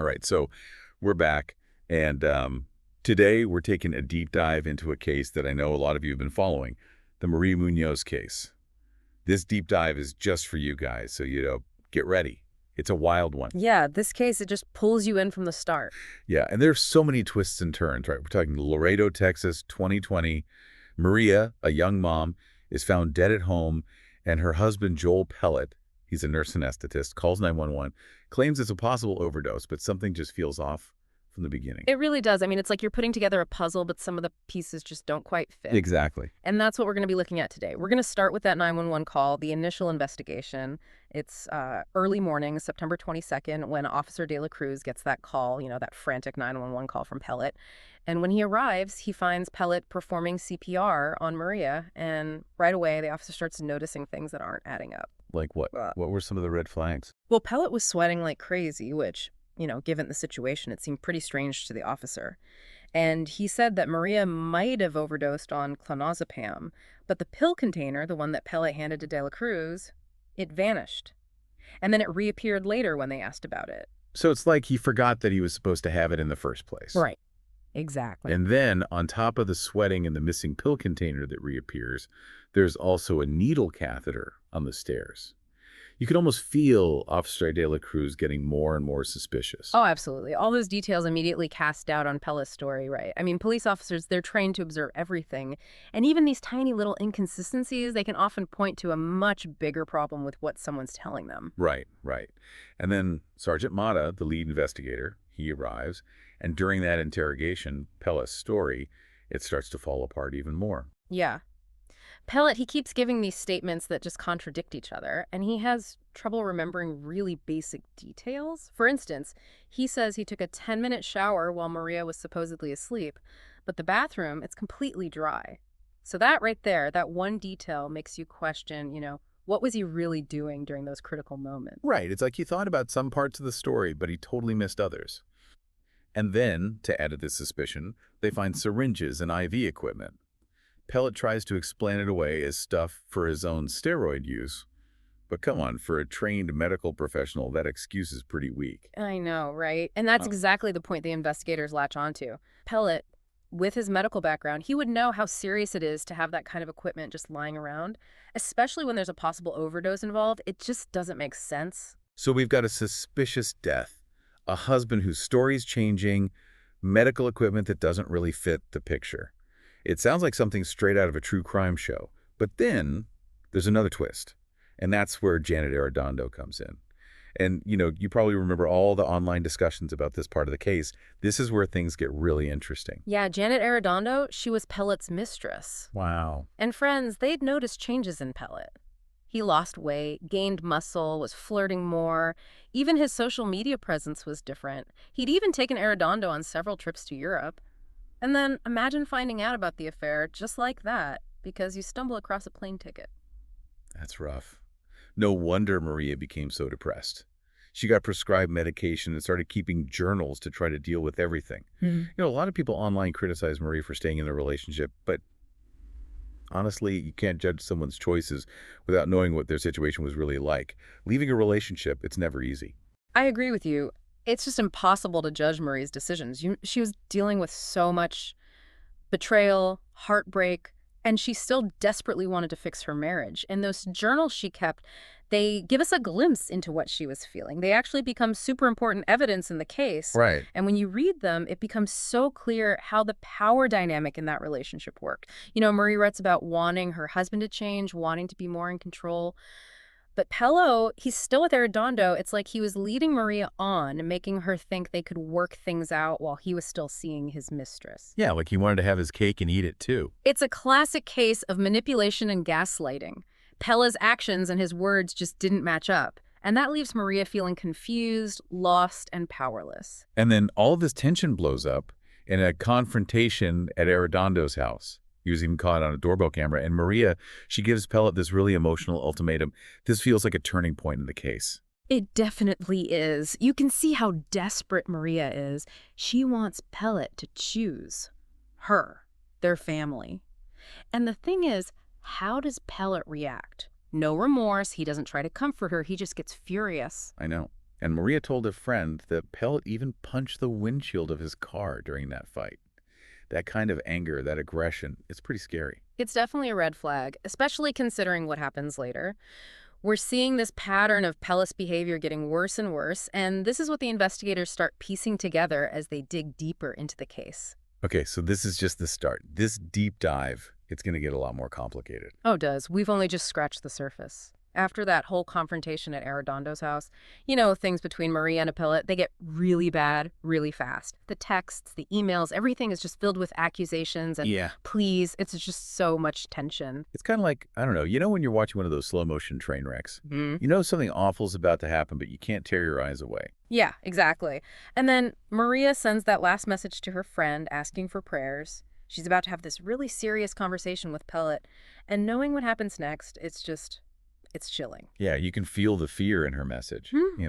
All right, so we're back, and today we're taking a deep dive into a case that I know a lot of you have been following, the Maria Muñoz case. This deep dive is just for you guys, so, get ready. It's a wild one. Yeah, this case, it just pulls you in from the start. Yeah, and there's so many twists and turns, right? We're talking Laredo, Texas, 2020. Maria, a young mom, is found dead at home, and her husband, Joel Pellot, he's a nurse anesthetist, calls 911, claims it's a possible overdose, but something just feels off from the beginning. It really does. I mean, it's like you're putting together a puzzle, but some of the pieces just don't quite fit. Exactly. And that's what we're going to be looking at today. We're going to start with that 911 call, the initial investigation. It's early morning, September 22nd, when Officer De La Cruz gets that call, that frantic 911 call from Pellot. And when he arrives, he finds Pellot performing CPR on Maria. And right away, the officer starts noticing things that aren't adding up. Like what? What were some of the red flags? Well, Pellot was sweating like crazy, which, given the situation, it seemed pretty strange to the officer. And he said that Maria might have overdosed on clonazepam, but the pill container, the one that Pellot handed to De La Cruz, it vanished. And then it reappeared later when they asked about it. So it's like he forgot that he was supposed to have it in the first place. Right. Exactly. And then, on top of the sweating and the missing pill container that reappears, there's also a needle catheter on the stairs. You could almost feel Officer De La Cruz getting more and more suspicious. Oh, absolutely. All those details immediately cast doubt on Pellot's story, right? I mean, police officers, they're trained to observe everything. And even these tiny little inconsistencies, they can often point to a much bigger problem with what someone's telling them. Right. And then Sergeant Mata, the lead investigator, he arrives. And during that interrogation, Pellot's story, it starts to fall apart even more. Yeah. Pellot, he keeps giving these statements that just contradict each other, and he has trouble remembering really basic details. For instance, he says he took a 10-minute shower while Maria was supposedly asleep, but the bathroom, it's completely dry. So that right there, that one detail makes you question, what was he really doing during those critical moments? Right. It's like he thought about some parts of the story, but he totally missed others. And then, to add to this suspicion, they find syringes and IV equipment. Pellot tries to explain it away as stuff for his own steroid use. But come on, for a trained medical professional, that excuse is pretty weak. I know, right? And that's exactly the point the investigators latch onto. Pellot, with his medical background, he would know how serious it is to have that kind of equipment just lying around, especially when there's a possible overdose involved. It just doesn't make sense. So we've got a suspicious death, a husband whose story's changing, medical equipment that doesn't really fit the picture. It sounds like something straight out of a true crime show. But then there's another twist, and that's where Janet Arredondo comes in. And, you probably remember all the online discussions about this part of the case. This is where things get really interesting. Yeah, Janet Arredondo, she was Pellot's mistress. Wow. And friends, they'd noticed changes in Pellot. He lost weight, gained muscle, was flirting more. Even his social media presence was different. He'd even taken Arredondo on several trips to Europe. And then imagine finding out about the affair just like that because you stumble across a plane ticket. That's rough. No wonder Maria became so depressed. She got prescribed medication and started keeping journals to try to deal with everything. A lot of people online criticize Maria for staying in the relationship, but honestly, you can't judge someone's choices without knowing what their situation was really like. Leaving a relationship, it's never easy. I agree with you. It's just impossible to judge Marie's decisions. She was dealing with so much betrayal, heartbreak, and she still desperately wanted to fix her marriage. And those journals she kept, they give us a glimpse into what she was feeling. They actually become super important evidence in the case. Right. And when you read them, it becomes so clear how the power dynamic in that relationship worked. Marie writes about wanting her husband to change, wanting to be more in control. But Pellot, he's still with Arredondo. It's like he was leading Maria on, making her think they could work things out while he was still seeing his mistress. Yeah, like he wanted to have his cake and eat it too. It's a classic case of manipulation and gaslighting. Pellot's actions and his words just didn't match up. And that leaves Maria feeling confused, lost, and powerless. And then all of this tension blows up in a confrontation at Arredondo's house. He was even caught on a doorbell camera. And Maria, she gives Pellot this really emotional ultimatum. This feels like a turning point in the case. It definitely is. You can see how desperate Maria is. She wants Pellot to choose her, their family. And the thing is, how does Pellot react? No remorse. He doesn't try to comfort her. He just gets furious. I know. And Maria told a friend that Pellot even punched the windshield of his car during that fight. That kind of anger, that aggression, it's pretty scary. It's definitely a red flag, especially considering what happens later. We're seeing this pattern of Pellis behavior getting worse and worse, and this is what the investigators start piecing together as they dig deeper into the case. Okay, so this is just the start. This deep dive, it's going to get a lot more complicated. Oh, does. We've only just scratched the surface. After that whole confrontation at Arredondo's house, things between Maria and Pellot, they get really bad really fast. The texts, the emails, everything is just filled with accusations and Yeah. pleas. It's just so much tension. It's kind of like, I don't know, when you're watching one of those slow motion train wrecks? Hmm. You know something awful's about to happen, but you can't tear your eyes away. Yeah, exactly. And then Maria sends that last message to her friend asking for prayers. She's about to have this really serious conversation with Pellot. And knowing what happens next, it's chilling. Yeah, you can feel the fear in her message, Hmm.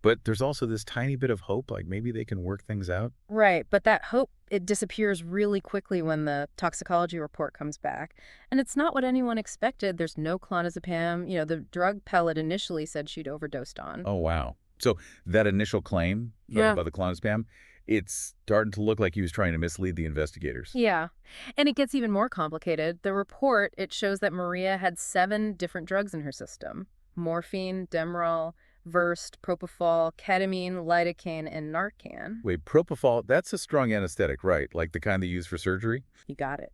But there's also this tiny bit of hope, like maybe they can work things out. Right, but that hope, it disappears really quickly when the toxicology report comes back. And it's not what anyone expected. There's no clonazepam, the drug Pellet initially said she'd overdosed on. Oh, wow. So that initial claim Yeah. about the clonazepam, it's starting to look like he was trying to mislead the investigators. Yeah, and it gets even more complicated. The report, it shows that Maria had 7 different drugs in her system. Morphine, Demerol, Versed, Propofol, ketamine, lidocaine, and Narcan. Wait, propofol, that's a strong anesthetic, right? Like the kind they use for surgery? You got it.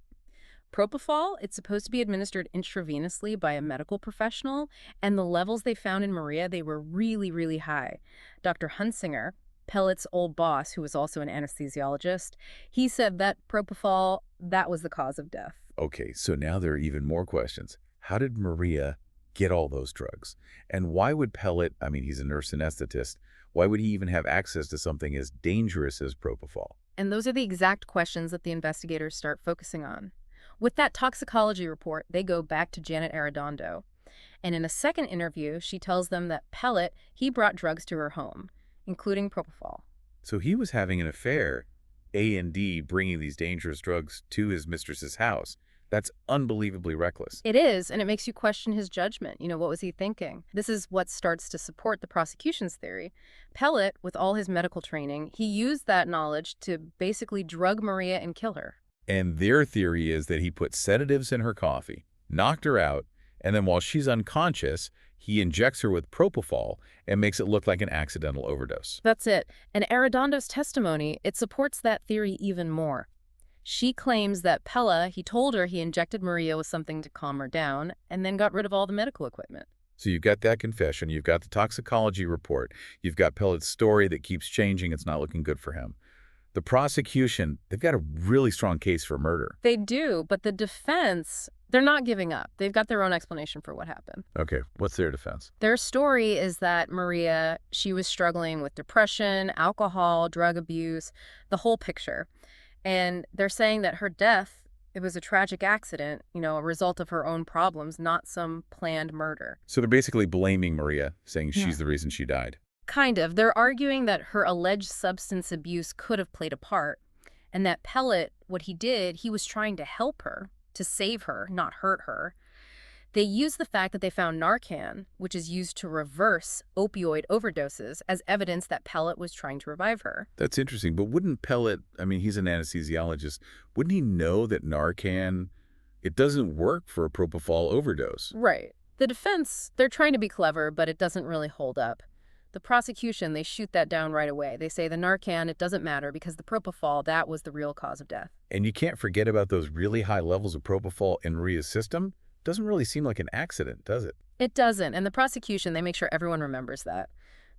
Propofol, it's supposed to be administered intravenously by a medical professional, and the levels they found in Maria, they were really, really high. Dr. Hunsinger, Pellet's old boss, who was also an anesthesiologist, he said that propofol, that was the cause of death. Okay, so now there are even more questions. How did Maria get all those drugs? And why would Pellot, I mean, he's a nurse anesthetist, why would he even have access to something as dangerous as propofol? And those are the exact questions that the investigators start focusing on. With that toxicology report, they go back to Janet Arredondo. And in a second interview, she tells them that Pellot, he brought drugs to her home, including propofol. So he was having an affair, A&D bringing these dangerous drugs to his mistress's house. That's unbelievably reckless. It is, and it makes you question his judgment. What was he thinking? This is what starts to support the prosecution's theory. Pellot, with all his medical training, he used that knowledge to basically drug Maria and kill her. And their theory is that he put sedatives in her coffee, knocked her out, and then while she's unconscious, he injects her with propofol and makes it look like an accidental overdose. That's it. And Arredondo's testimony, it supports that theory even more. She claims that Pella, he told her he injected Maria with something to calm her down and then got rid of all the medical equipment. So you've got that confession, you've got the toxicology report, you've got Pellet's story that keeps changing, it's not looking good for him. The prosecution, they've got a really strong case for murder. They do, but the defense, they're not giving up. They've got their own explanation for what happened. Okay, what's their defense? Their story is that Maria, she was struggling with depression, alcohol, drug abuse, the whole picture. And they're saying that her death, it was a tragic accident, a result of her own problems, not some planned murder. So they're basically blaming Maria, saying Yeah. she's the reason she died. Kind of. They're arguing that her alleged substance abuse could have played a part, and that Pellot, what he did, he was trying to help her, to save her, not hurt her. They use the fact that they found Narcan, which is used to reverse opioid overdoses, as evidence that Pellot was trying to revive her. That's interesting, but wouldn't Pellot, I mean, he's an anesthesiologist, wouldn't he know that Narcan, it doesn't work for a propofol overdose? Right. The defense, they're trying to be clever, but it doesn't really hold up. The prosecution, they shoot that down right away. They say the Narcan, it doesn't matter because the propofol, that was the real cause of death. And you can't forget about those really high levels of propofol in Maria's system. Doesn't really seem like an accident, does it? It doesn't, and the prosecution, they make sure everyone remembers that.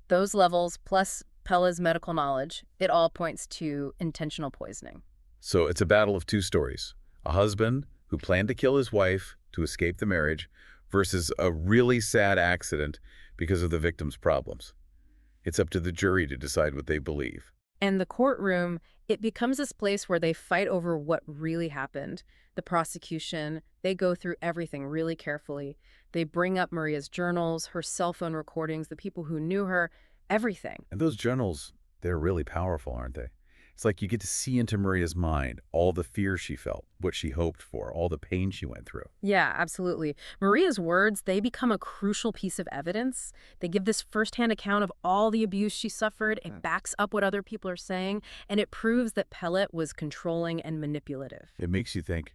Those levels, plus Pella's medical knowledge, it all points to intentional poisoning. So it's a battle of two stories. A husband who planned to kill his wife to escape the marriage versus a really sad accident because of the victim's problems. It's up to the jury to decide what they believe. And the courtroom, it becomes this place where they fight over what really happened. The prosecution, they go through everything really carefully. They bring up Maria's journals, her cell phone recordings, the people who knew her, everything. And those journals, they're really powerful, aren't they? It's like you get to see into Maria's mind, all the fear she felt, what she hoped for, all the pain she went through. Yeah, absolutely. Maria's words, they become a crucial piece of evidence. They give this firsthand account of all the abuse she suffered. It backs up what other people are saying, and it proves that Pellot was controlling and manipulative. It makes you think,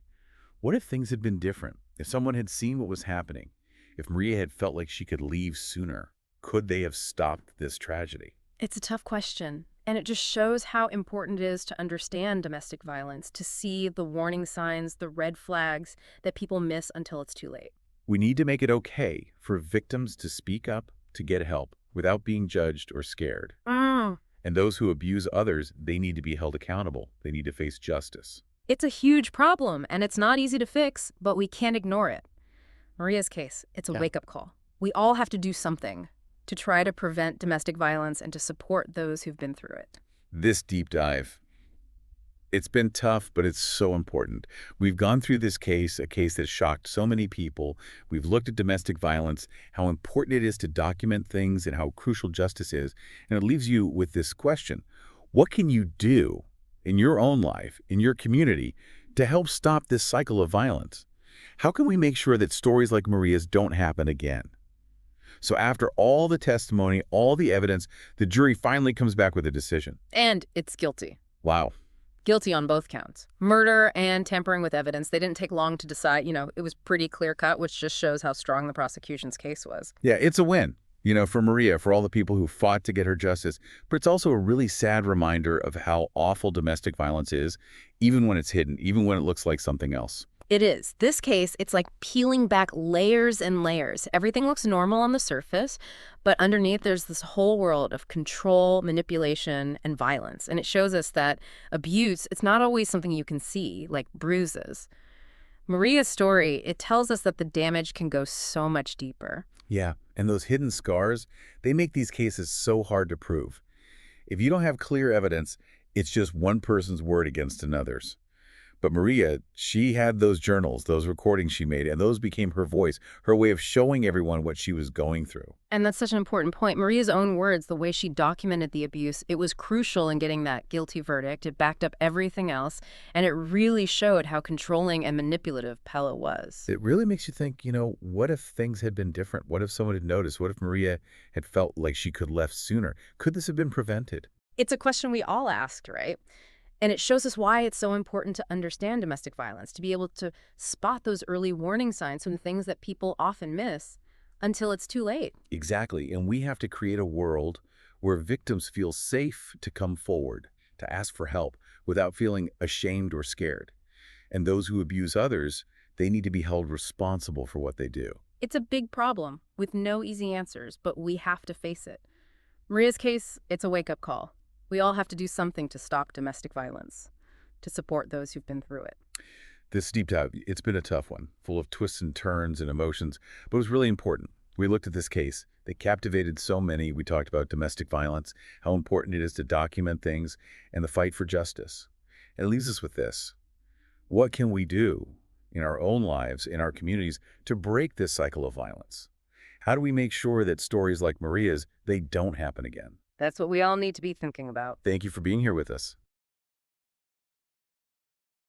what if things had been different? If someone had seen what was happening? If Maria had felt like she could leave sooner? Could they have stopped this tragedy? It's a tough question, and it just shows how important it is to understand domestic violence, to see the warning signs, the red flags that people miss until it's too late. We need to make it okay for victims to speak up, to get help, without being judged or scared. Mm. And those who abuse others, they need to be held accountable. They need to face justice. It's a huge problem, and it's not easy to fix, but we can't ignore it. Maria's case, it's a wake-up call. We all have to do something to try to prevent domestic violence and to support those who've been through it. This deep dive, it's been tough, but it's so important. We've gone through this case, a case that shocked so many people. We've looked at domestic violence, how important it is to document things and how crucial justice is. And it leaves you with this question. What can you do in your own life, in your community, to help stop this cycle of violence? How can we make sure that stories like Maria's don't happen again? So after all the testimony, all the evidence, the jury finally comes back with a decision. And it's guilty. Wow. Guilty on both counts. Murder and tampering with evidence. They didn't take long to decide. It was pretty clear-cut, which just shows how strong the prosecution's case was. Yeah, it's a win, for Maria, for all the people who fought to get her justice. But it's also a really sad reminder of how awful domestic violence is, even when it's hidden, even when it looks like something else. It is. This case, it's like peeling back layers and layers. Everything looks normal on the surface, but underneath there's this whole world of control, manipulation, and violence. And it shows us that abuse, it's not always something you can see, like bruises. Maria's story, it tells us that the damage can go so much deeper. Yeah, and those hidden scars, they make these cases so hard to prove. If you don't have clear evidence, it's just one person's word against another's. But Maria, she had those journals, those recordings she made, and those became her voice, her way of showing everyone what she was going through. And that's such an important point. Maria's own words, the way she documented the abuse, it was crucial in getting that guilty verdict. It backed up everything else, and it really showed how controlling and manipulative Pellot was. It really makes you think, what if things had been different? What if someone had noticed? What if Maria had felt like she could have left sooner? Could this have been prevented? It's a question we all asked, right? And it shows us why it's so important to understand domestic violence, to be able to spot those early warning signs from things that people often miss until it's too late. Exactly. And we have to create a world where victims feel safe to come forward, to ask for help without feeling ashamed or scared. And those who abuse others, they need to be held responsible for what they do. It's a big problem with no easy answers, but we have to face it. Maria's case, it's a wake-up call. We all have to do something to stop domestic violence, to support those who've been through it. This deep dive, it's been a tough one, full of twists and turns and emotions, but it was really important. We looked at this case. They captivated so many. We talked about domestic violence, how important it is to document things, and the fight for justice. And it leaves us with this. What can we do in our own lives, in our communities, to break this cycle of violence? How do we make sure that stories like Maria's, they don't happen again? That's what we all need to be thinking about. Thank you for being here with us.